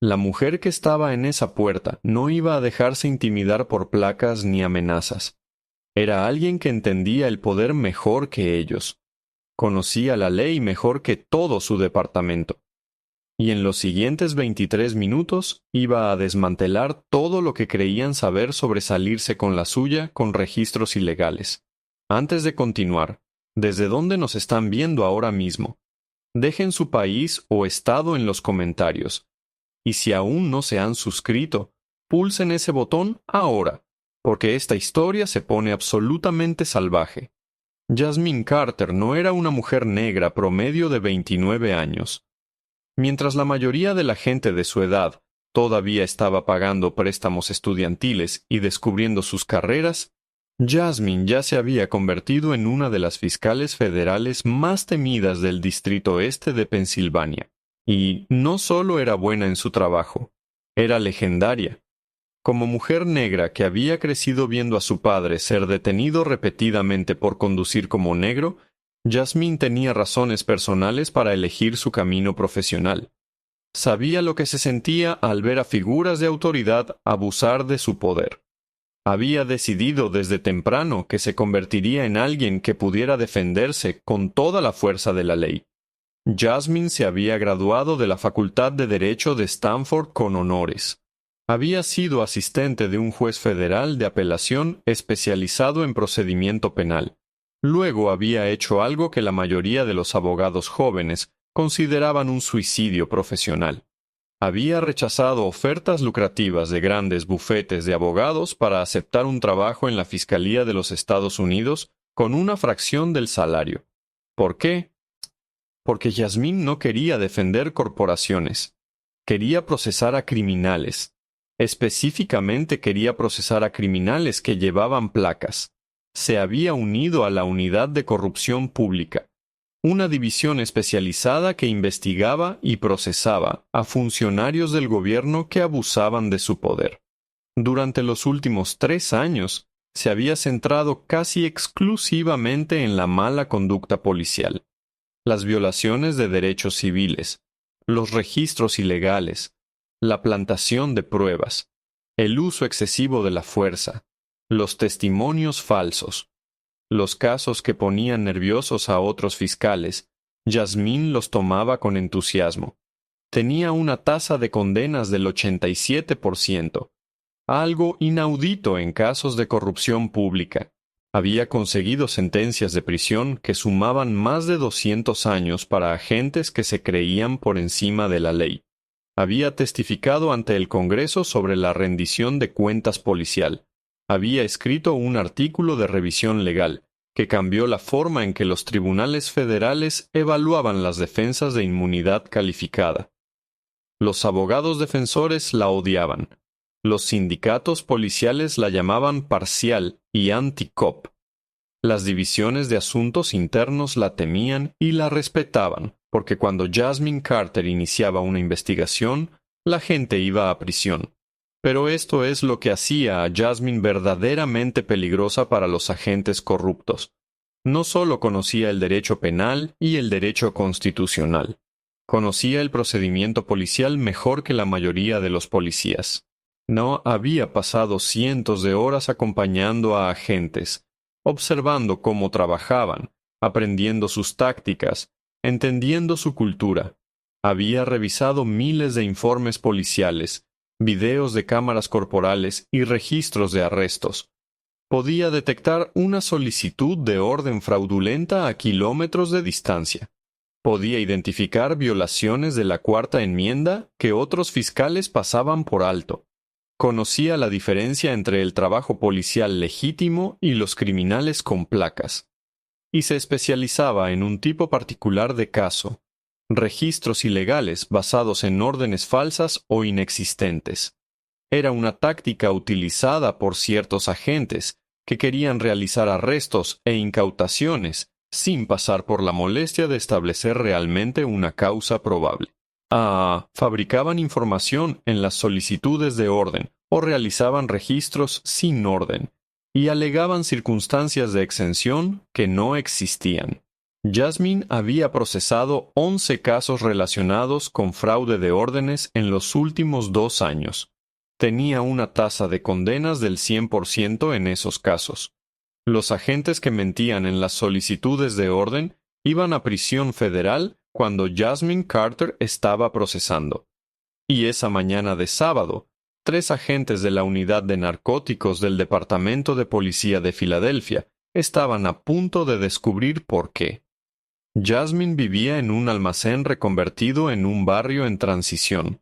La mujer que estaba en esa puerta no iba a dejarse intimidar por placas ni amenazas. Era alguien que entendía el poder mejor que ellos. Conocía la ley mejor que todo su departamento. Y en los siguientes 23 minutos iba a desmantelar todo lo que creían saber sobre salirse con la suya con registros ilegales. Antes de continuar, ¿desde dónde nos están viendo ahora mismo? Dejen su país o estado en los comentarios. Y si aún no se han suscrito, pulsen ese botón ahora, porque esta historia se pone absolutamente salvaje. Jasmine Carter no era una mujer negra promedio de 29 años. Mientras la mayoría de la gente de su edad todavía estaba pagando préstamos estudiantiles y descubriendo sus carreras, Jasmine ya se había convertido en una de las fiscales federales más temidas del Distrito Este de Pensilvania. Y no solo era buena en su trabajo, era legendaria. Como mujer negra que había crecido viendo a su padre ser detenido repetidamente por conducir como negro, Jasmine tenía razones personales para elegir su camino profesional. Sabía lo que se sentía al ver a figuras de autoridad abusar de su poder. Había decidido desde temprano que se convertiría en alguien que pudiera defenderse con toda la fuerza de la ley. Jasmine se había graduado de la Facultad de Derecho de Stanford con honores. Había sido asistente de un juez federal de apelación especializado en procedimiento penal. Luego había hecho algo que la mayoría de los abogados jóvenes consideraban un suicidio profesional. Había rechazado ofertas lucrativas de grandes bufetes de abogados para aceptar un trabajo en la Fiscalía de los Estados Unidos con una fracción del salario. ¿Por qué? Porque Jasmine no quería defender corporaciones. Quería procesar a criminales. Específicamente quería procesar a criminales que llevaban placas. Se había unido a la Unidad de Corrupción Pública, una división especializada que investigaba y procesaba a funcionarios del gobierno que abusaban de su poder. Durante los últimos 3 años, se había centrado casi exclusivamente en la mala conducta policial, las violaciones de derechos civiles, los registros ilegales, la plantación de pruebas, el uso excesivo de la fuerza, los testimonios falsos, los casos que ponían nerviosos a otros fiscales. Jasmine los tomaba con entusiasmo. Tenía una tasa de condenas del 87%, algo inaudito en casos de corrupción pública. Había conseguido sentencias de prisión que sumaban más de 200 años para agentes que se creían por encima de la ley. Había testificado ante el Congreso sobre la rendición de cuentas policial. Había escrito un artículo de revisión legal que cambió la forma en que los tribunales federales evaluaban las defensas de inmunidad calificada. Los abogados defensores la odiaban. Los sindicatos policiales la llamaban parcial y anti-cop. Las divisiones de asuntos internos la temían y la respetaban, porque cuando Jasmine Carter iniciaba una investigación, la gente iba a prisión. Pero esto es lo que hacía a Jasmine verdaderamente peligrosa para los agentes corruptos. No solo conocía el derecho penal y el derecho constitucional. Conocía el procedimiento policial mejor que la mayoría de los policías. No había pasado cientos de horas acompañando a agentes, observando cómo trabajaban, aprendiendo sus tácticas, entendiendo su cultura. Había revisado miles de informes policiales, videos de cámaras corporales y registros de arrestos. Podía detectar una solicitud de orden fraudulenta a kilómetros de distancia. Podía identificar violaciones de la Cuarta Enmienda que otros fiscales pasaban por alto. Conocía la diferencia entre el trabajo policial legítimo y los criminales con placas. Y se especializaba en un tipo particular de caso: registros ilegales basados en órdenes falsas o inexistentes. Era una táctica utilizada por ciertos agentes que querían realizar arrestos e incautaciones sin pasar por la molestia de establecer realmente una causa probable. Fabricaban información en las solicitudes de orden o realizaban registros sin orden y alegaban circunstancias de exención que no existían. Jasmine había procesado 11 casos relacionados con fraude de órdenes en los últimos 2 años. Tenía una tasa de condenas del 100% en esos casos. Los agentes que mentían en las solicitudes de orden iban a prisión federal cuando Jasmine Carter estaba procesando. Y esa mañana de sábado, 3 agentes de la unidad de narcóticos del Departamento de Policía de Filadelfia estaban a punto de descubrir por qué. Jasmine vivía en un almacén reconvertido en un barrio en transición.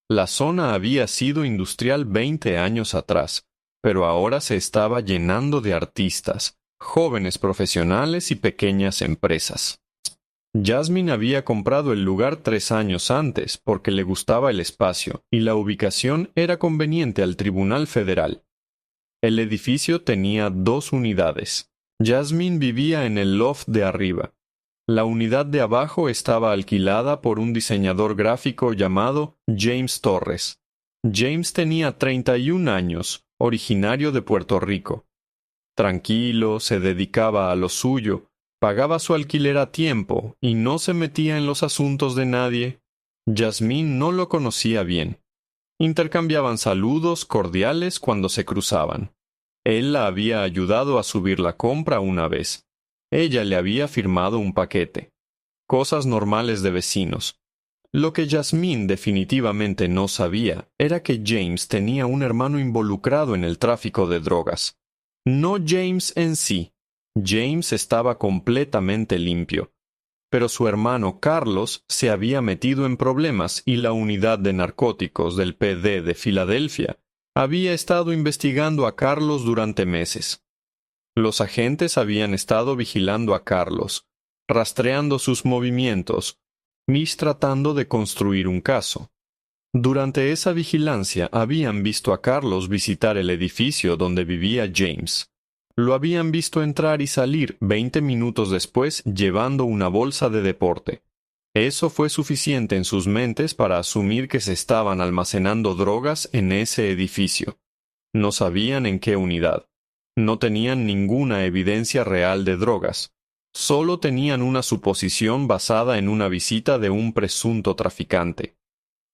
La zona había sido industrial 20 años atrás, pero ahora se estaba llenando de artistas, jóvenes profesionales y pequeñas empresas. Jasmine había comprado el lugar 3 años antes porque le gustaba el espacio y la ubicación era conveniente al Tribunal Federal. El edificio tenía 2 unidades. Jasmine vivía en el loft de arriba. La unidad de abajo estaba alquilada por un diseñador gráfico llamado James Torres. James tenía 31 años, originario de Puerto Rico. Tranquilo, se dedicaba a lo suyo, pagaba su alquiler a tiempo y no se metía en los asuntos de nadie. Jasmine no lo conocía bien. Intercambiaban saludos cordiales cuando se cruzaban. Él la había ayudado a subir la compra una vez. Ella le había firmado un paquete. Cosas normales de vecinos. Lo que Jasmine definitivamente no sabía era que James tenía un hermano involucrado en el tráfico de drogas. No James en sí. James estaba completamente limpio. Pero su hermano Carlos se había metido en problemas y la unidad de narcóticos del PD de Filadelfia había estado investigando a Carlos durante meses. Los agentes habían estado vigilando a Carlos, rastreando sus movimientos, y tratando de construir un caso. Durante esa vigilancia habían visto a Carlos visitar el edificio donde vivía James. Lo habían visto entrar y salir 20 minutos después llevando una bolsa de deporte. Eso fue suficiente en sus mentes para asumir que se estaban almacenando drogas en ese edificio. No sabían en qué unidad. No tenían ninguna evidencia real de drogas. Solo tenían una suposición basada en una visita de un presunto traficante.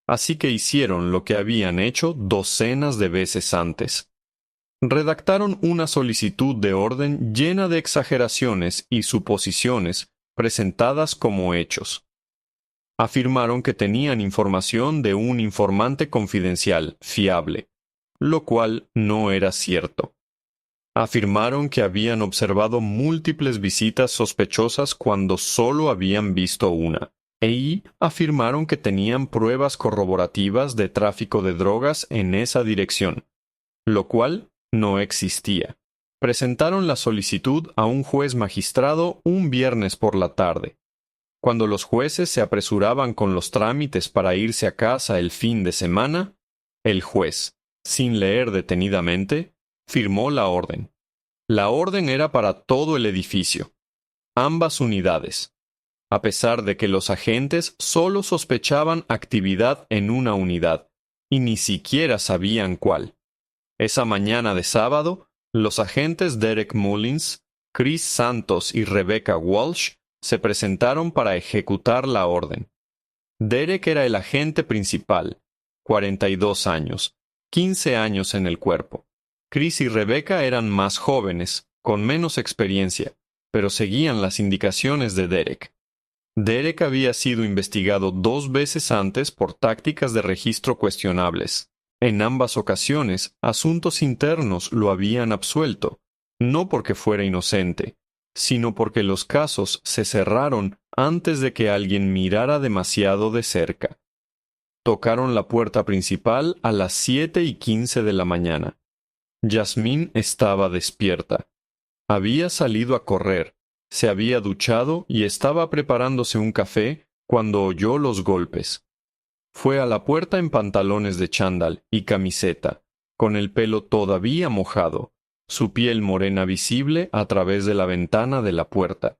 Así que hicieron lo que habían hecho docenas de veces antes. Redactaron una solicitud de orden llena de exageraciones y suposiciones presentadas como hechos. Afirmaron que tenían información de un informante confidencial, fiable, lo cual no era cierto. Afirmaron que habían observado múltiples visitas sospechosas cuando solo habían visto una. Y afirmaron que tenían pruebas corroborativas de tráfico de drogas en esa dirección, lo cual no existía. Presentaron la solicitud a un juez magistrado un viernes por la tarde. Cuando los jueces se apresuraban con los trámites para irse a casa el fin de semana, el juez, sin leer detenidamente, firmó la orden. La orden era para todo el edificio, ambas unidades, a pesar de que los agentes solo sospechaban actividad en una unidad, y ni siquiera sabían cuál. Esa mañana de sábado, los agentes Derek Mullins, Chris Santos y Rebecca Walsh se presentaron para ejecutar la orden. Derek era el agente principal, 42 años, 15 años en el cuerpo. Chris y Rebecca eran más jóvenes, con menos experiencia, pero seguían las indicaciones de Derek. Derek había sido investigado 2 veces antes por tácticas de registro cuestionables. En ambas ocasiones, asuntos internos lo habían absuelto, no porque fuera inocente, sino porque los casos se cerraron antes de que alguien mirara demasiado de cerca. Tocaron la puerta principal a las 7:15 de la mañana. Jasmine estaba despierta. Había salido a correr, se había duchado y estaba preparándose un café cuando oyó los golpes. Fue a la puerta en pantalones de chándal y camiseta, con el pelo todavía mojado, su piel morena visible a través de la ventana de la puerta.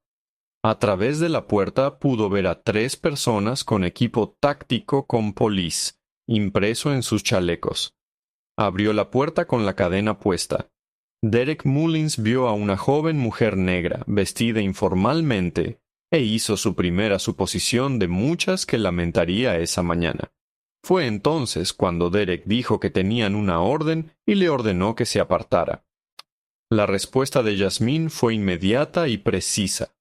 A través de la puerta pudo ver a 3 personas con equipo táctico con police, impreso en sus chalecos. Abrió la puerta con la cadena puesta. Derek Mullins vio a una joven mujer negra, vestida informalmente, e hizo su primera suposición de muchas que lamentaría esa mañana. Fue entonces cuando Derek dijo que tenían una orden y le ordenó que se apartara. La respuesta de Jasmine fue inmediata y precisa.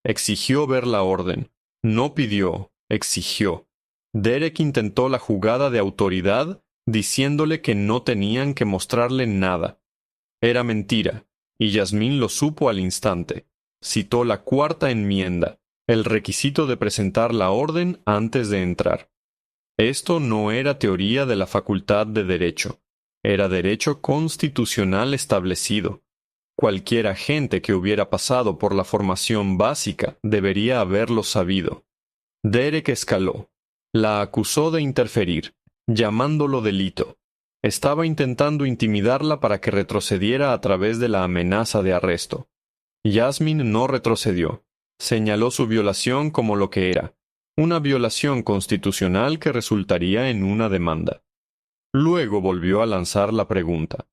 Exigió ver la orden. No pidió, exigió. Derek intentó la jugada de autoridad, diciéndole que no tenían que mostrarle nada. Era mentira, y Jasmine lo supo al instante. Citó la cuarta enmienda, el requisito de presentar la orden antes de entrar. Esto no era teoría de la Facultad de Derecho, era derecho constitucional establecido. Cualquier agente que hubiera pasado por la formación básica debería haberlo sabido. Derek escaló. La acusó de interferir, llamándolo delito. Estaba intentando intimidarla para que retrocediera a través de la amenaza de arresto. Jasmine no retrocedió. Señaló su violación como lo que era, una violación constitucional que resultaría en una demanda. Luego volvió a lanzar la pregunta.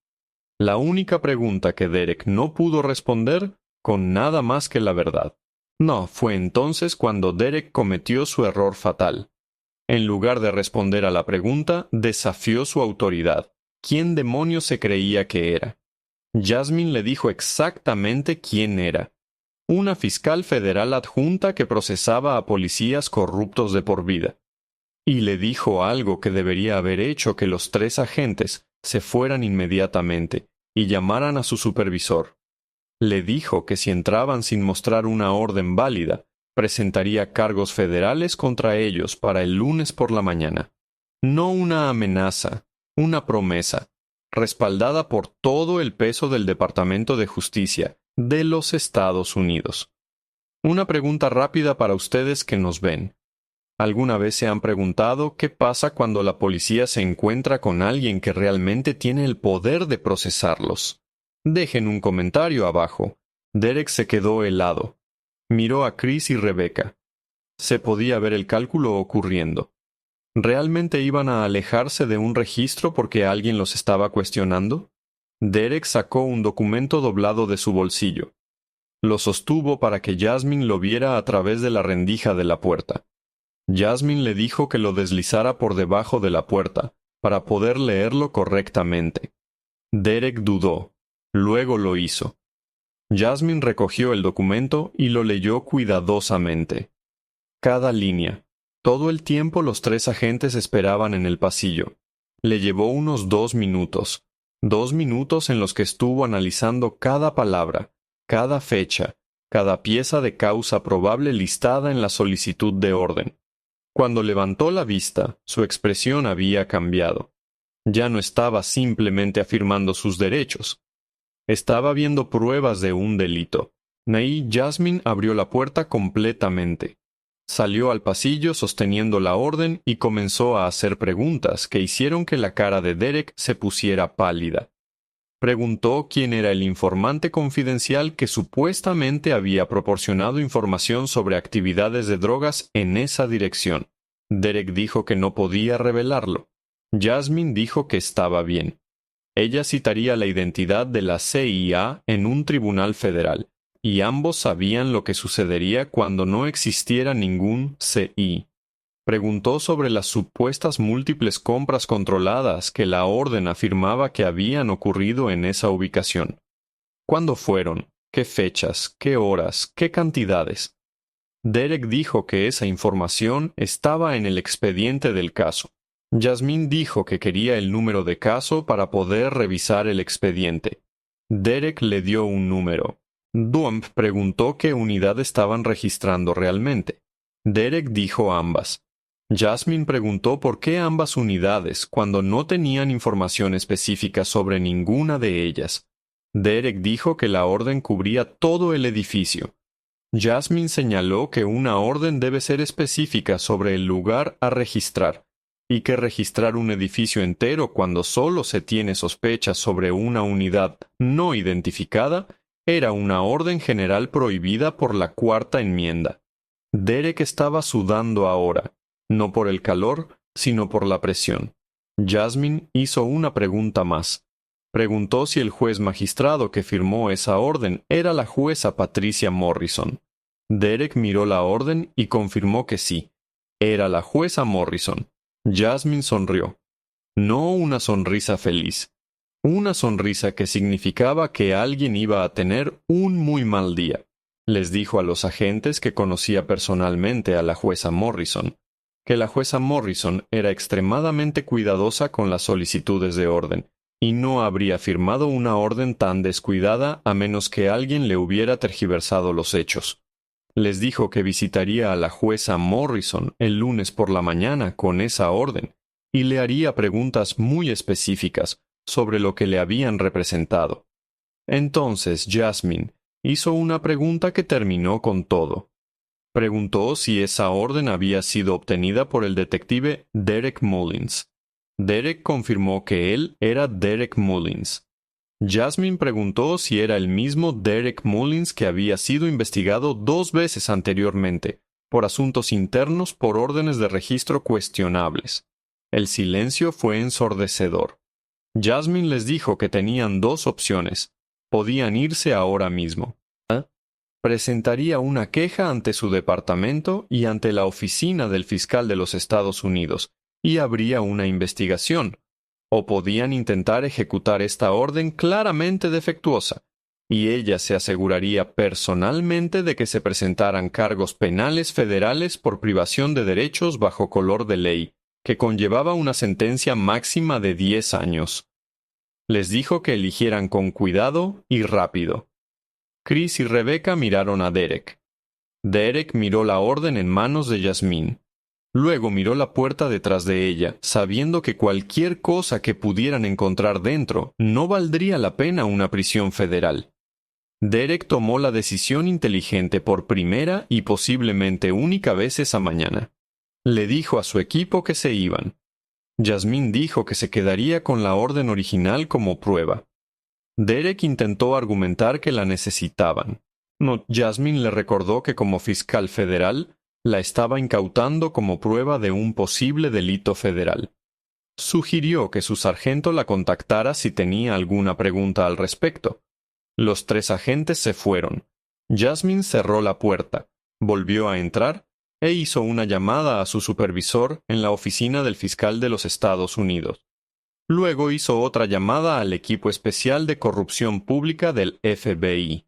La única pregunta que Derek no pudo responder con nada más que la verdad. No, fue entonces cuando Derek cometió su error fatal. En lugar de responder a la pregunta, desafió su autoridad. ¿Quién demonios se creía que era? Jasmine le dijo exactamente quién era. Una fiscal federal adjunta que procesaba a policías corruptos de por vida. Y le dijo algo que debería haber hecho que los 3 agentes se fueran inmediatamente y llamaran a su supervisor. Le dijo que si entraban sin mostrar una orden válida, presentaría cargos federales contra ellos para el lunes por la mañana. No una amenaza, una promesa, respaldada por todo el peso del Departamento de Justicia de los Estados Unidos. Una pregunta rápida para ustedes que nos ven. ¿Alguna vez se han preguntado qué pasa cuando la policía se encuentra con alguien que realmente tiene el poder de procesarlos? Dejen un comentario abajo. Derek se quedó helado. Miró a Chris y Rebecca. Se podía ver el cálculo ocurriendo. ¿Realmente iban a alejarse de un registro porque alguien los estaba cuestionando? Derek sacó un documento doblado de su bolsillo. Lo sostuvo para que Jasmine lo viera a través de la rendija de la puerta. Jasmine le dijo que lo deslizara por debajo de la puerta, para poder leerlo correctamente. Derek dudó. Luego lo hizo. Jasmine recogió el documento y lo leyó cuidadosamente. Cada línea. Todo el tiempo los 3 agentes esperaban en el pasillo. Le llevó unos 2 minutos. 2 minutos en los que estuvo analizando cada palabra, cada fecha, cada pieza de causa probable listada en la solicitud de orden. Cuando levantó la vista, su expresión había cambiado. Ya no estaba simplemente afirmando sus derechos. Estaba viendo pruebas de un delito. Ahí Jasmine abrió la puerta completamente. Salió al pasillo sosteniendo la orden y comenzó a hacer preguntas que hicieron que la cara de Derek se pusiera pálida. Preguntó quién era el informante confidencial que supuestamente había proporcionado información sobre actividades de drogas en esa dirección. Derek dijo que no podía revelarlo. Jasmine dijo que estaba bien. Ella citaría la identidad de la CIA en un tribunal federal, y ambos sabían lo que sucedería cuando no existiera ningún CI. Preguntó sobre las supuestas múltiples compras controladas que la orden afirmaba que habían ocurrido en esa ubicación. ¿Cuándo fueron? ¿Qué fechas? ¿Qué horas? ¿Qué cantidades? Derek dijo que esa información estaba en el expediente del caso. Jasmine dijo que quería el número de caso para poder revisar el expediente. Derek le dio un número. Dump preguntó qué unidad estaban registrando realmente. Derek dijo ambas. Jasmine preguntó por qué ambas unidades cuando no tenían información específica sobre ninguna de ellas. Derek dijo que la orden cubría todo el edificio. Jasmine señaló que una orden debe ser específica sobre el lugar a registrar, y que registrar un edificio entero cuando solo se tiene sospechas sobre una unidad no identificada era una orden general prohibida por la cuarta enmienda. Derek estaba sudando ahora, no por el calor, sino por la presión. Jasmine hizo una pregunta más. Preguntó si el juez magistrado que firmó esa orden era la jueza Patricia Morrison. Derek miró la orden y confirmó que sí. Era la jueza Morrison. Jasmine sonrió. No una sonrisa feliz. Una sonrisa que significaba que alguien iba a tener un muy mal día. Les dijo a los agentes que conocía personalmente a la jueza Morrison, que la jueza Morrison era extremadamente cuidadosa con las solicitudes de orden, y no habría firmado una orden tan descuidada a menos que alguien le hubiera tergiversado los hechos. Les dijo que visitaría a la jueza Morrison el lunes por la mañana con esa orden, y le haría preguntas muy específicas sobre lo que le habían representado. Entonces Jasmine hizo una pregunta que terminó con todo. Preguntó si esa orden había sido obtenida por el detective Derek Mullins. Derek confirmó que él era Derek Mullins. Jasmine preguntó si era el mismo Derek Mullins que había sido investigado 2 veces anteriormente, por asuntos internos por órdenes de registro cuestionables. El silencio fue ensordecedor. Jasmine les dijo que tenían 2 opciones. Podían irse ahora mismo. Presentaría una queja ante su departamento y ante la oficina del fiscal de los Estados Unidos, y habría una investigación. O podían intentar ejecutar esta orden claramente defectuosa, y ella se aseguraría personalmente de que se presentaran cargos penales federales por privación de derechos bajo color de ley, que conllevaba una sentencia máxima de 10 años. Les dijo que eligieran con cuidado y rápido. Chris y Rebecca miraron a Derek. Derek miró la orden en manos de Jasmine. Luego miró la puerta detrás de ella, sabiendo que cualquier cosa que pudieran encontrar dentro no valdría la pena una prisión federal. Derek tomó la decisión inteligente por primera y posiblemente única vez esa mañana. Le dijo a su equipo que se iban. Jasmine dijo que se quedaría con la orden original como prueba. Derek intentó argumentar que la necesitaban. Jasmine le recordó que como fiscal federal, la estaba incautando como prueba de un posible delito federal. Sugirió que su sargento la contactara si tenía alguna pregunta al respecto. Los 3 agentes se fueron. Jasmine cerró la puerta, volvió a entrar e hizo una llamada a su supervisor en la oficina del fiscal de los Estados Unidos. Luego hizo otra llamada al equipo especial de corrupción pública del FBI.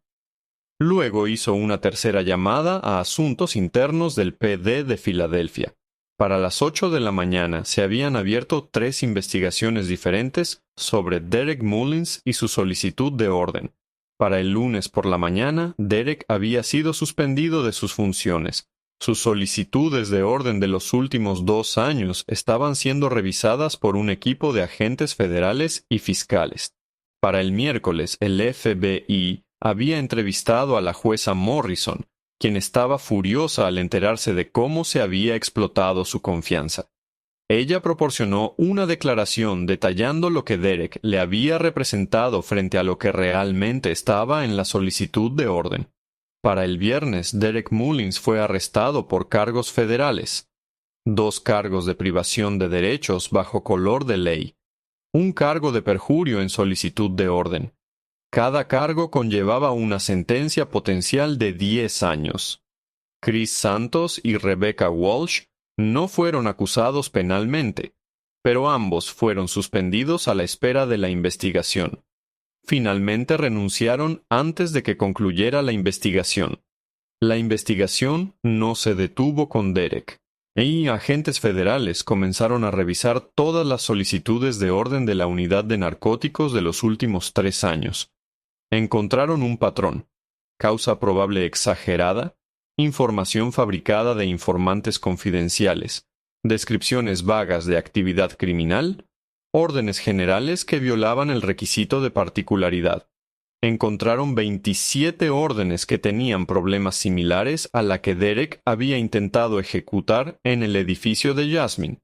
Luego hizo una tercera llamada a asuntos internos del PD de Filadelfia. Para las 8 de la mañana se habían abierto 3 investigaciones diferentes sobre Derek Mullins y su solicitud de orden. Para el lunes por la mañana, Derek había sido suspendido de sus funciones. Sus solicitudes de orden de los últimos 2 años estaban siendo revisadas por un equipo de agentes federales y fiscales. Para el miércoles, el FBI había entrevistado a la jueza Morrison, quien estaba furiosa al enterarse de cómo se había explotado su confianza. Ella proporcionó una declaración detallando lo que Derek le había representado frente a lo que realmente estaba en la solicitud de orden. Para el viernes, Derek Mullins fue arrestado por cargos federales. 2 cargos de privación de derechos bajo color de ley. Un cargo de perjurio en solicitud de orden. Cada cargo conllevaba una sentencia potencial de 10 años. Chris Santos y Rebecca Walsh no fueron acusados penalmente, pero ambos fueron suspendidos a la espera de la investigación. Finalmente renunciaron antes de que concluyera la investigación. La investigación no se detuvo con Derek, y agentes federales comenzaron a revisar todas las solicitudes de orden de la unidad de narcóticos de los últimos 3 años. Encontraron un patrón: causa probable exagerada, información fabricada de informantes confidenciales, descripciones vagas de actividad criminal, órdenes generales que violaban el requisito de particularidad. Encontraron 27 órdenes que tenían problemas similares a la que Derek había intentado ejecutar en el edificio de Jasmine.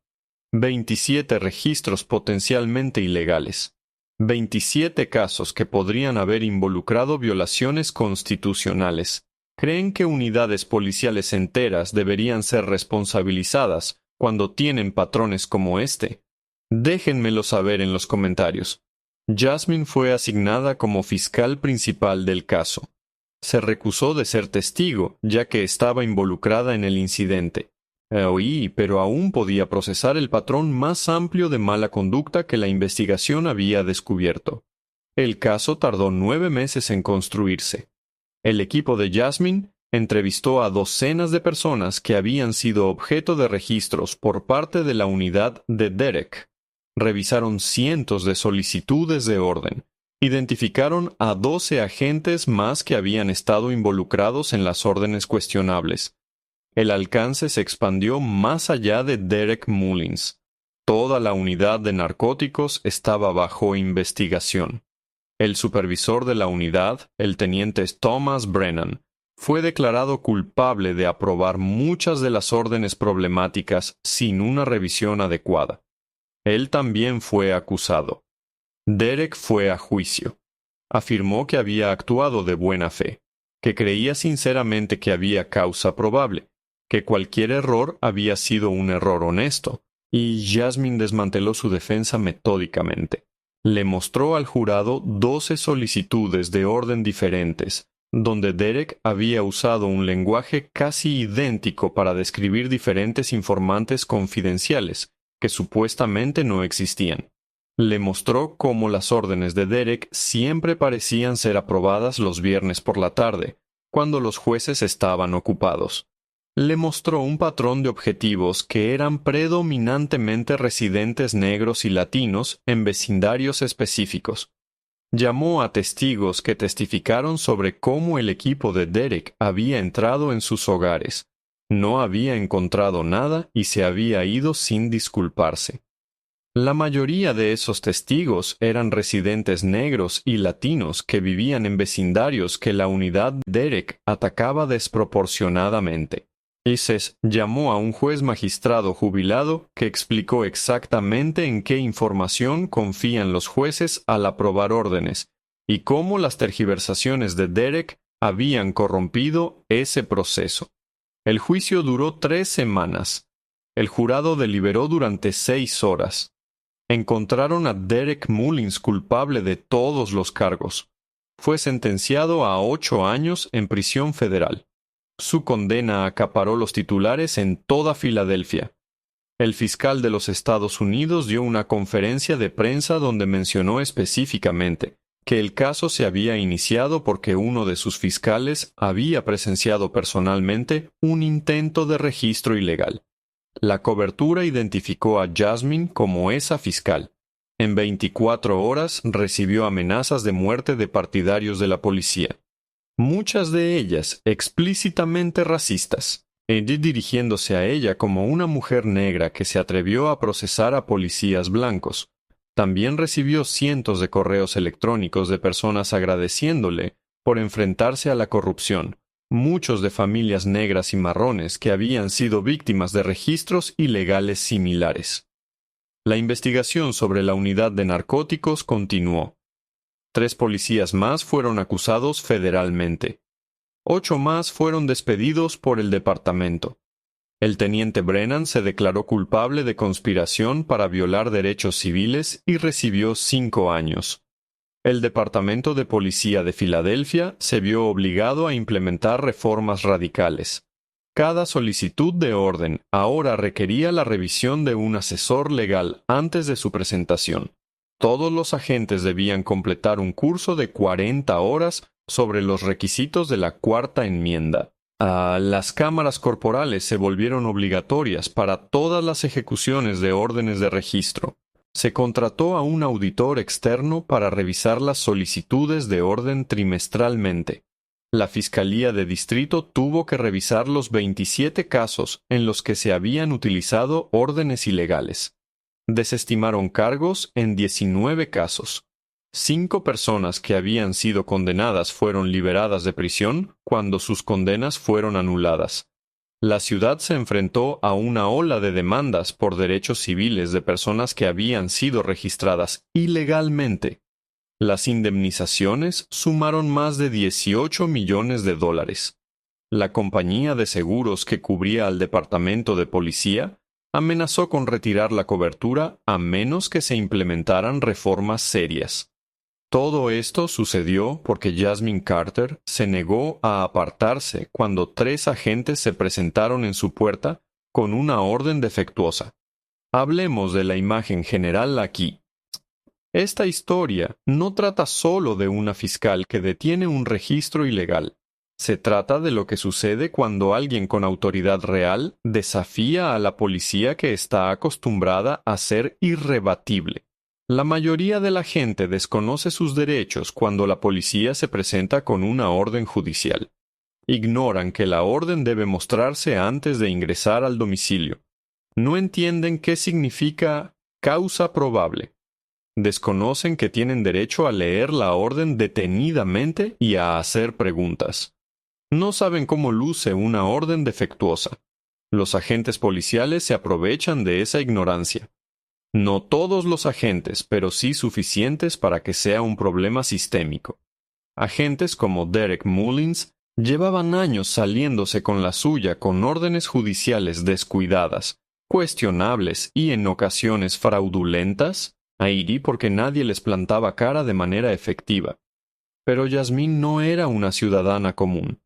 27 registros potencialmente ilegales. 27 casos que podrían haber involucrado violaciones constitucionales. ¿Creen que unidades policiales enteras deberían ser responsabilizadas cuando tienen patrones como este? Déjenmelo saber en los comentarios. Jasmine fue asignada como fiscal principal del caso. Se recusó de ser testigo, ya que estaba involucrada en el incidente. Oí, pero aún podía procesar el patrón más amplio de mala conducta que la investigación había descubierto. El caso tardó 9 meses en construirse. El equipo de Jasmine entrevistó a docenas de personas que habían sido objeto de registros por parte de la unidad de Derek. Revisaron cientos de solicitudes de orden. Identificaron a 12 agentes más que habían estado involucrados en las órdenes cuestionables. El alcance se expandió más allá de Derek Mullins. Toda la unidad de narcóticos estaba bajo investigación. El supervisor de la unidad, el teniente Thomas Brennan, fue declarado culpable de aprobar muchas de las órdenes problemáticas sin una revisión adecuada. Él también fue acusado. Derek fue a juicio. Afirmó que había actuado de buena fe, que creía sinceramente que había causa probable, que cualquier error había sido un error honesto, y Jasmine desmanteló su defensa metódicamente. Le mostró al jurado 12 solicitudes de orden diferentes, donde Derek había usado un lenguaje casi idéntico para describir diferentes informantes confidenciales, que supuestamente no existían. Le mostró cómo las órdenes de Derek siempre parecían ser aprobadas los viernes por la tarde, cuando los jueces estaban ocupados. Le mostró un patrón de objetivos que eran predominantemente residentes negros y latinos en vecindarios específicos. Llamó a testigos que testificaron sobre cómo el equipo de Derek había entrado en sus hogares. No había encontrado nada y se había ido sin disculparse. La mayoría de esos testigos eran residentes negros y latinos que vivían en vecindarios que la unidad Derek atacaba desproporcionadamente. Ises llamó a un juez magistrado jubilado que explicó exactamente en qué información confían los jueces al aprobar órdenes y cómo las tergiversaciones de Derek habían corrompido ese proceso. El juicio duró 3 semanas. El jurado deliberó durante 6 horas. Encontraron a Derek Mullins culpable de todos los cargos. Fue sentenciado a 8 años en prisión federal. Su condena acaparó los titulares en toda Filadelfia. El fiscal de los Estados Unidos dio una conferencia de prensa donde mencionó específicamente que el caso se había iniciado porque uno de sus fiscales había presenciado personalmente un intento de registro ilegal. La cobertura identificó a Jasmine como esa fiscal. En 24 horas recibió amenazas de muerte de partidarios de la policía. Muchas de ellas explícitamente racistas, dirigiéndose a ella como una mujer negra que se atrevió a procesar a policías blancos. También recibió cientos de correos electrónicos de personas agradeciéndole por enfrentarse a la corrupción, muchos de familias negras y marrones que habían sido víctimas de registros ilegales similares. La investigación sobre la unidad de narcóticos continuó. 3 policías más fueron acusados federalmente. 8 más fueron despedidos por el departamento. El teniente Brennan se declaró culpable de conspiración para violar derechos civiles y recibió 5 años. El Departamento de Policía de Filadelfia se vio obligado a implementar reformas radicales. Cada solicitud de orden ahora requería la revisión de un asesor legal antes de su presentación. Todos los agentes debían completar un curso de 40 horas sobre los requisitos de la Cuarta Enmienda. Las cámaras corporales se volvieron obligatorias para todas las ejecuciones de órdenes de registro. Se contrató a un auditor externo para revisar las solicitudes de orden trimestralmente. La Fiscalía de Distrito tuvo que revisar los 27 casos en los que se habían utilizado órdenes ilegales. Desestimaron cargos en 19 casos. 5 personas que habían sido condenadas fueron liberadas de prisión cuando sus condenas fueron anuladas. La ciudad se enfrentó a una ola de demandas por derechos civiles de personas que habían sido registradas ilegalmente. Las indemnizaciones sumaron más de $18 millones. La compañía de seguros que cubría al departamento de policía amenazó con retirar la cobertura a menos que se implementaran reformas serias. Todo esto sucedió porque Jasmine Carter se negó a apartarse cuando 3 agentes se presentaron en su puerta con una orden defectuosa. Hablemos de la imagen general aquí. Esta historia no trata solo de una fiscal que detiene un registro ilegal. Se trata de lo que sucede cuando alguien con autoridad real desafía a la policía que está acostumbrada a ser irrebatible. La mayoría de la gente desconoce sus derechos cuando la policía se presenta con una orden judicial. Ignoran que la orden debe mostrarse antes de ingresar al domicilio. No entienden qué significa causa probable. Desconocen que tienen derecho a leer la orden detenidamente y a hacer preguntas. No saben cómo luce una orden defectuosa. Los agentes policiales se aprovechan de esa ignorancia. No todos los agentes, pero sí suficientes para que sea un problema sistémico. Agentes como Derek Mullins llevaban años saliéndose con la suya con órdenes judiciales descuidadas, cuestionables y en ocasiones fraudulentas, ahí porque nadie les plantaba cara de manera efectiva. Pero Jasmine no era una ciudadana común.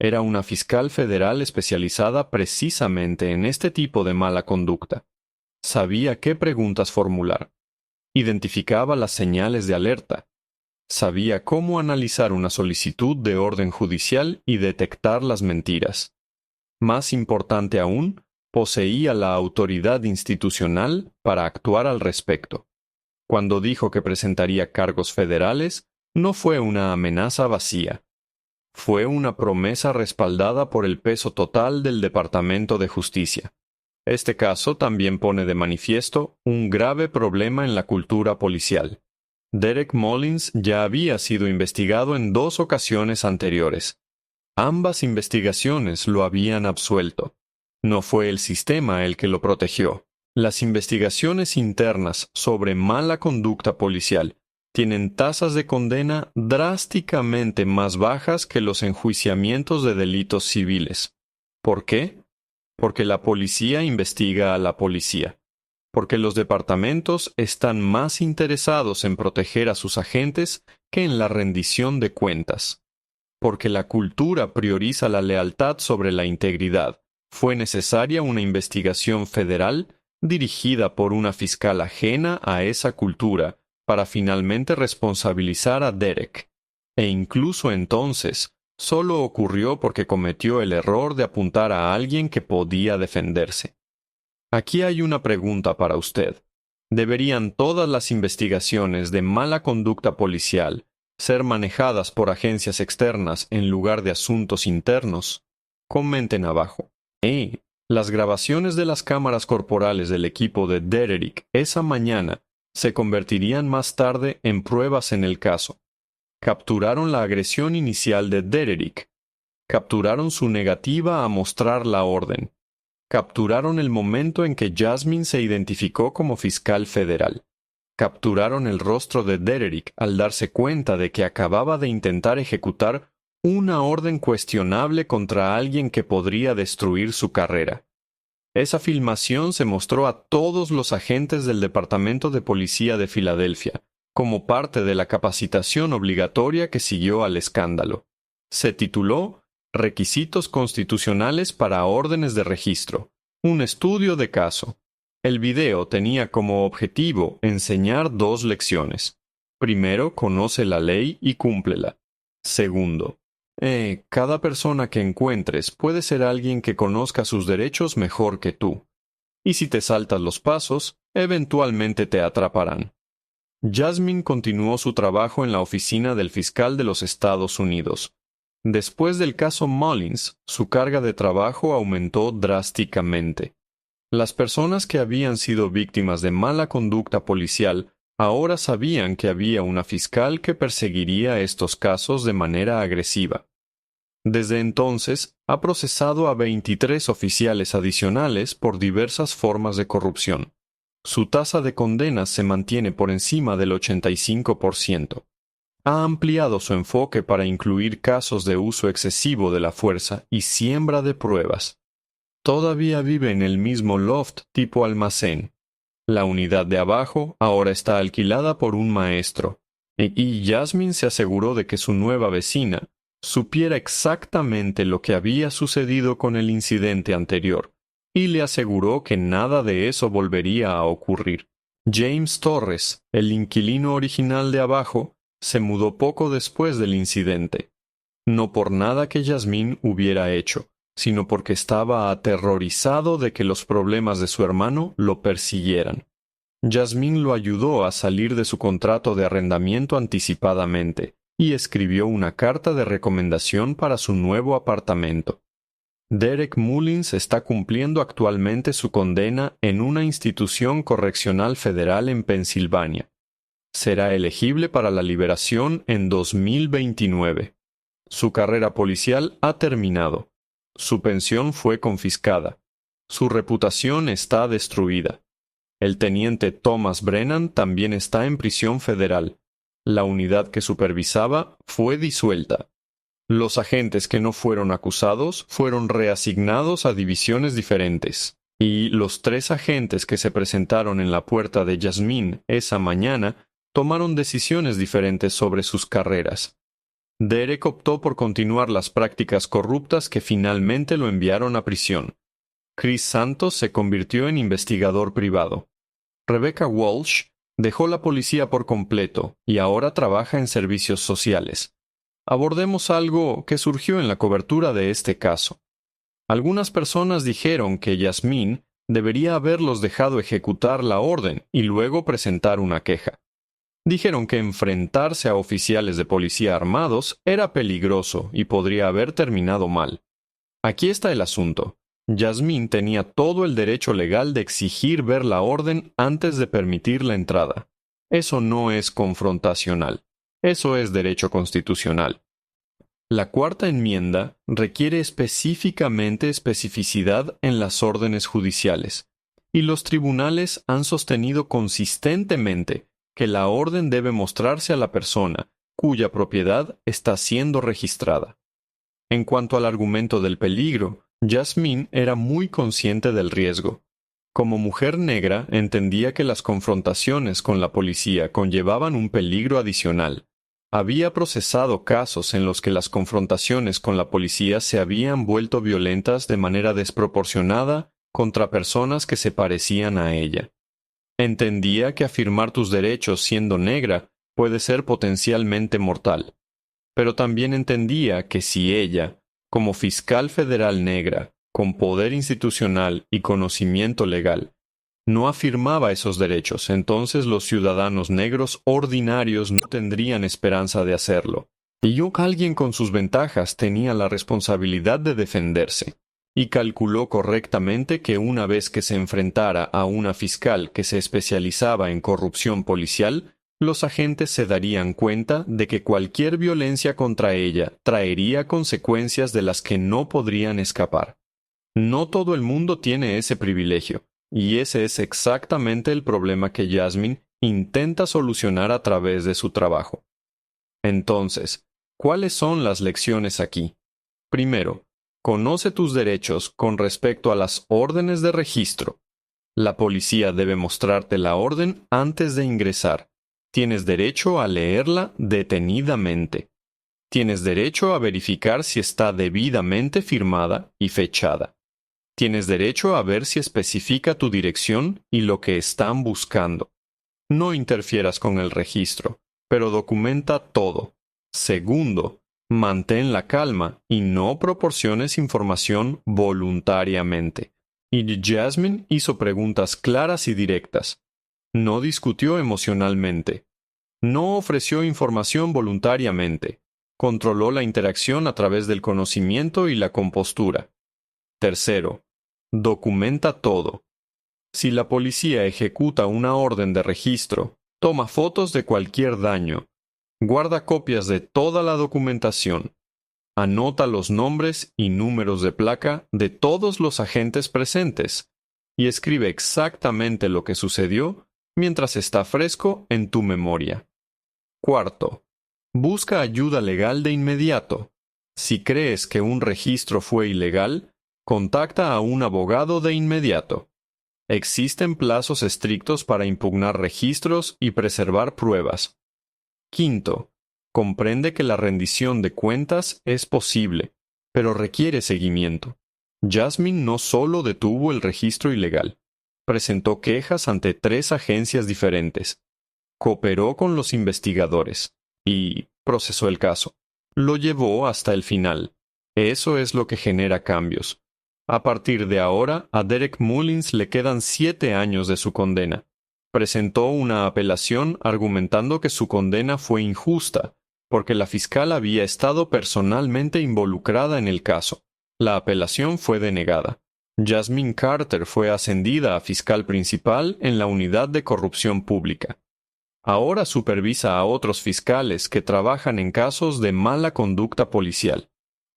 Era una fiscal federal especializada precisamente en este tipo de mala conducta. Sabía qué preguntas formular. Identificaba las señales de alerta. Sabía cómo analizar una solicitud de orden judicial y detectar las mentiras. Más importante aún, poseía la autoridad institucional para actuar al respecto. Cuando dijo que presentaría cargos federales, no fue una amenaza vacía. Fue una promesa respaldada por el peso total del Departamento de Justicia. Este caso también pone de manifiesto un grave problema en la cultura policial. Derek Mullins ya había sido investigado en 2 ocasiones anteriores. Ambas investigaciones lo habían absuelto. No fue el sistema el que lo protegió. Las investigaciones internas sobre mala conducta policial tienen tasas de condena drásticamente más bajas que los enjuiciamientos de delitos civiles. ¿Por qué? Porque la policía investiga a la policía. Porque los departamentos están más interesados en proteger a sus agentes que en la rendición de cuentas. Porque la cultura prioriza la lealtad sobre la integridad. Fue necesaria una investigación federal dirigida por una fiscal ajena a esa cultura para finalmente responsabilizar a Derek. E incluso entonces, solo ocurrió porque cometió el error de apuntar a alguien que podía defenderse. Aquí hay una pregunta para usted. ¿Deberían todas las investigaciones de mala conducta policial ser manejadas por agencias externas en lugar de asuntos internos? Comenten abajo. Las grabaciones de las cámaras corporales del equipo de Derek esa mañana se convertirían más tarde en pruebas en el caso. Capturaron la agresión inicial de Derek. Capturaron su negativa a mostrar la orden. Capturaron el momento en que Jasmine se identificó como fiscal federal. Capturaron el rostro de Derek al darse cuenta de que acababa de intentar ejecutar una orden cuestionable contra alguien que podría destruir su carrera. Esa filmación se mostró a todos los agentes del Departamento de Policía de Filadelfia, como parte de la capacitación obligatoria que siguió al escándalo. Se tituló Requisitos constitucionales para órdenes de registro. Un estudio de caso. El video tenía como objetivo enseñar 2 lecciones. Primero, conoce la ley y cúmplela. Segundo, cada persona que encuentres puede ser alguien que conozca sus derechos mejor que tú. Y si te saltas los pasos, eventualmente te atraparán. Jasmine continuó su trabajo en la oficina del fiscal de los Estados Unidos. Después del caso Mullins, su carga de trabajo aumentó drásticamente. Las personas que habían sido víctimas de mala conducta policial ahora sabían que había una fiscal que perseguiría estos casos de manera agresiva. Desde entonces, ha procesado a 23 oficiales adicionales por diversas formas de corrupción. Su tasa de condenas se mantiene por encima del 85%. Ha ampliado su enfoque para incluir casos de uso excesivo de la fuerza y siembra de pruebas. Todavía vive en el mismo loft tipo almacén. La unidad de abajo ahora está alquilada por un maestro. Y Jasmine se aseguró de que su nueva vecina supiera exactamente lo que había sucedido con el incidente anterior, y le aseguró que nada de eso volvería a ocurrir. James Torres, el inquilino original de abajo, se mudó poco después del incidente. No por nada que Jasmine hubiera hecho, sino porque estaba aterrorizado de que los problemas de su hermano lo persiguieran. Jasmine lo ayudó a salir de su contrato de arrendamiento anticipadamente y escribió una carta de recomendación para su nuevo apartamento. Derek Mullins está cumpliendo actualmente su condena en una institución correccional federal en Pensilvania. Será elegible para la liberación en 2029. Su carrera policial ha terminado. Su pensión fue confiscada. Su reputación está destruida. El teniente Thomas Brennan también está en prisión federal. La unidad que supervisaba fue disuelta. Los agentes que no fueron acusados fueron reasignados a divisiones diferentes. Y los 3 agentes que se presentaron en la puerta de Jasmine esa mañana tomaron decisiones diferentes sobre sus carreras. Derek optó por continuar las prácticas corruptas que finalmente lo enviaron a prisión. Chris Santos se convirtió en investigador privado. Rebecca Walsh dejó la policía por completo y ahora trabaja en servicios sociales. Abordemos algo que surgió en la cobertura de este caso. Algunas personas dijeron que Jasmine debería haberlos dejado ejecutar la orden y luego presentar una queja. Dijeron que enfrentarse a oficiales de policía armados era peligroso y podría haber terminado mal. Aquí está el asunto. Jasmine tenía todo el derecho legal de exigir ver la orden antes de permitir la entrada. Eso no es confrontacional. Eso es derecho constitucional. La cuarta enmienda requiere específicamente especificidad en las órdenes judiciales, y los tribunales han sostenido consistentemente que la orden debe mostrarse a la persona cuya propiedad está siendo registrada. En cuanto al argumento del peligro, Jasmine era muy consciente del riesgo. Como mujer negra, entendía que las confrontaciones con la policía conllevaban un peligro adicional. Había procesado casos en los que las confrontaciones con la policía se habían vuelto violentas de manera desproporcionada contra personas que se parecían a ella. Entendía que afirmar tus derechos siendo negra puede ser potencialmente mortal. Pero también entendía que si ella, como fiscal federal negra, con poder institucional y conocimiento legal, no afirmaba esos derechos, entonces los ciudadanos negros ordinarios no tendrían esperanza de hacerlo. Y alguien con sus ventajas tenía la responsabilidad de defenderse. Y calculó correctamente que una vez que se enfrentara a una fiscal que se especializaba en corrupción policial, los agentes se darían cuenta de que cualquier violencia contra ella traería consecuencias de las que no podrían escapar. No todo el mundo tiene ese privilegio, y ese es exactamente el problema que Jasmine intenta solucionar a través de su trabajo. Entonces, ¿cuáles son las lecciones aquí? Primero, conoce tus derechos con respecto a las órdenes de registro. La policía debe mostrarte la orden antes de ingresar. Tienes derecho a leerla detenidamente. Tienes derecho a verificar si está debidamente firmada y fechada. Tienes derecho a ver si especifica tu dirección y lo que están buscando. No interfieras con el registro, pero documenta todo. Segundo, mantén la calma y no proporciones información voluntariamente. Y Jasmine hizo preguntas claras y directas. No discutió emocionalmente. No ofreció información voluntariamente. Controló la interacción a través del conocimiento y la compostura. Tercero, documenta todo. Si la policía ejecuta una orden de registro, toma fotos de cualquier daño. Guarda copias de toda la documentación. Anota los nombres y números de placa de todos los agentes presentes y escribe exactamente lo que sucedió mientras está fresco en tu memoria. Cuarto, busca ayuda legal de inmediato. Si crees que un registro fue ilegal, contacta a un abogado de inmediato. Existen plazos estrictos para impugnar registros y preservar pruebas. Quinto, comprende que la rendición de cuentas es posible, pero requiere seguimiento. Jasmine no solo detuvo el registro ilegal, presentó quejas ante 3 agencias diferentes, cooperó con los investigadores y procesó el caso. Lo llevó hasta el final. Eso es lo que genera cambios. A partir de ahora, a Derek Mullins le quedan 7 años de su condena. Presentó una apelación argumentando que su condena fue injusta, porque la fiscal había estado personalmente involucrada en el caso. La apelación fue denegada. Jasmine Carter fue ascendida a fiscal principal en la unidad de corrupción pública. Ahora supervisa a otros fiscales que trabajan en casos de mala conducta policial.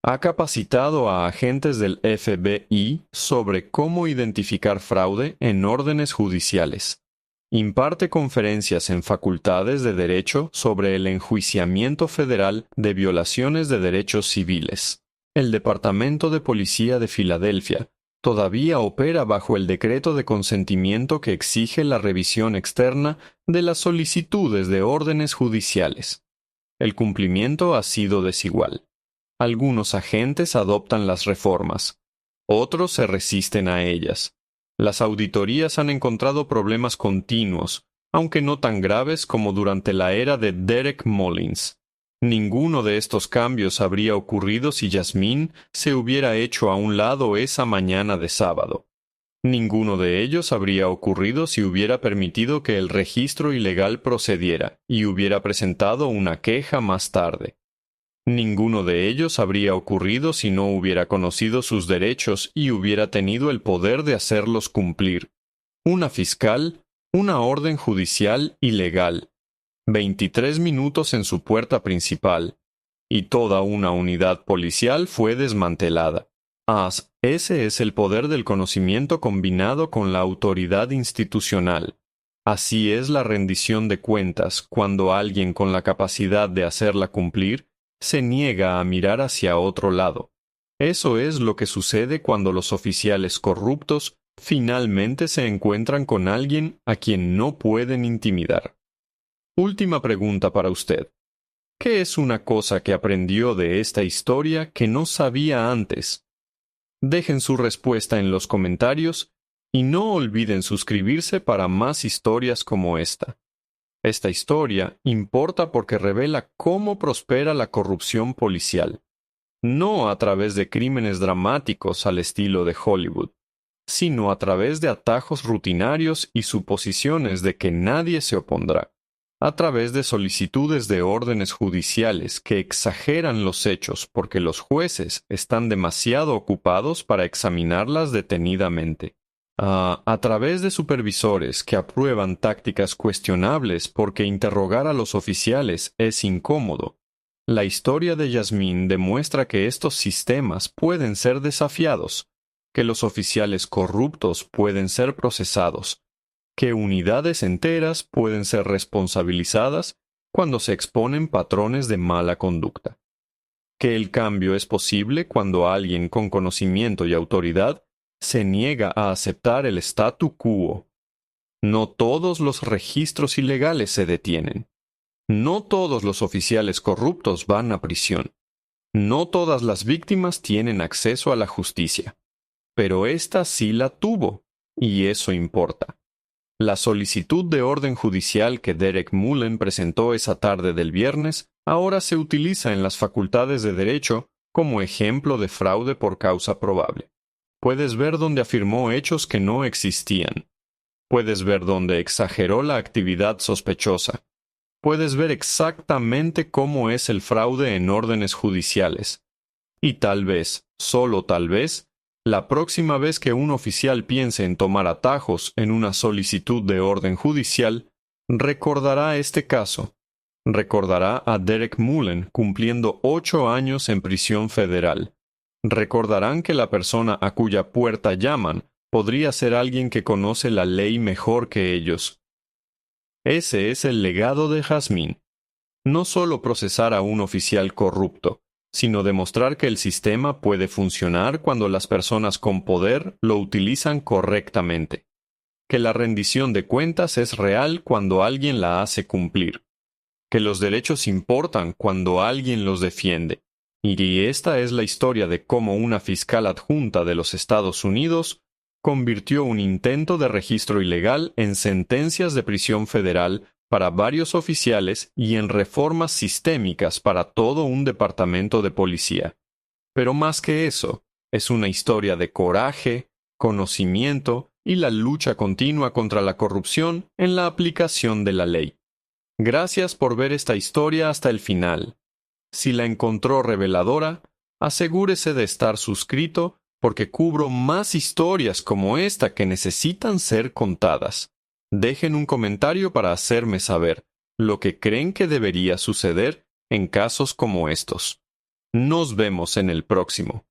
Ha capacitado a agentes del FBI sobre cómo identificar fraude en órdenes judiciales. Imparte conferencias en facultades de Derecho sobre el enjuiciamiento federal de violaciones de derechos civiles. El Departamento de Policía de Filadelfia todavía opera bajo el decreto de consentimiento que exige la revisión externa de las solicitudes de órdenes judiciales. El cumplimiento ha sido desigual. Algunos agentes adoptan las reformas, otros se resisten a ellas. Las auditorías han encontrado problemas continuos, aunque no tan graves como durante la era de Derek Mullins. Ninguno de estos cambios habría ocurrido si Jasmine se hubiera hecho a un lado esa mañana de sábado. Ninguno de ellos habría ocurrido si hubiera permitido que el registro ilegal procediera y hubiera presentado una queja más tarde. Ninguno de ellos habría ocurrido si no hubiera conocido sus derechos y hubiera tenido el poder de hacerlos cumplir. Una fiscal, una orden judicial ilegal, 23 minutos en su puerta principal, y toda una unidad policial fue desmantelada. Ese es el poder del conocimiento combinado con la autoridad institucional. Así es la rendición de cuentas cuando alguien con la capacidad de hacerla cumplir se niega a mirar hacia otro lado. Eso es lo que sucede cuando los oficiales corruptos finalmente se encuentran con alguien a quien no pueden intimidar. Última pregunta para usted. ¿Qué es una cosa que aprendió de esta historia que no sabía antes? Dejen su respuesta en los comentarios y no olviden suscribirse para más historias como esta. Esta historia importa porque revela cómo prospera la corrupción policial, no a través de crímenes dramáticos al estilo de Hollywood, sino a través de atajos rutinarios y suposiciones de que nadie se opondrá, a través de solicitudes de órdenes judiciales que exageran los hechos porque los jueces están demasiado ocupados para examinarlas detenidamente. A través de supervisores que aprueban tácticas cuestionables porque interrogar a los oficiales es incómodo. La historia de Jasmine demuestra que estos sistemas pueden ser desafiados, que los oficiales corruptos pueden ser procesados, que unidades enteras pueden ser responsabilizadas cuando se exponen patrones de mala conducta, que el cambio es posible cuando alguien con conocimiento y autoridad se niega a aceptar el statu quo. No todos los registros ilegales se detienen. No todos los oficiales corruptos van a prisión. No todas las víctimas tienen acceso a la justicia. Pero esta sí la tuvo, y eso importa. La solicitud de orden judicial que Derek Mullins presentó esa tarde del viernes ahora se utiliza en las facultades de Derecho como ejemplo de fraude por causa probable. Puedes ver dónde afirmó hechos que no existían. Puedes ver dónde exageró la actividad sospechosa. Puedes ver exactamente cómo es el fraude en órdenes judiciales. Y tal vez, solo tal vez, la próxima vez que un oficial piense en tomar atajos en una solicitud de orden judicial, recordará este caso. Recordará a Derek Mullins cumpliendo 8 años en prisión federal. Recordarán que la persona a cuya puerta llaman podría ser alguien que conoce la ley mejor que ellos. Ese es el legado de Jasmine. No solo procesar a un oficial corrupto, sino demostrar que el sistema puede funcionar cuando las personas con poder lo utilizan correctamente. Que la rendición de cuentas es real cuando alguien la hace cumplir. que los derechos importan cuando alguien los defiende. Y esta es la historia de cómo una fiscal adjunta de los Estados Unidos convirtió un intento de registro ilegal en sentencias de prisión federal para varios oficiales y en reformas sistémicas para todo un departamento de policía. Pero más que eso, es una historia de coraje, conocimiento y la lucha continua contra la corrupción en la aplicación de la ley. Gracias por ver esta historia hasta el final. Si la encontró reveladora, asegúrese de estar suscrito porque cubro más historias como esta que necesitan ser contadas. Dejen un comentario para hacerme saber lo que creen que debería suceder en casos como estos. Nos vemos en el próximo.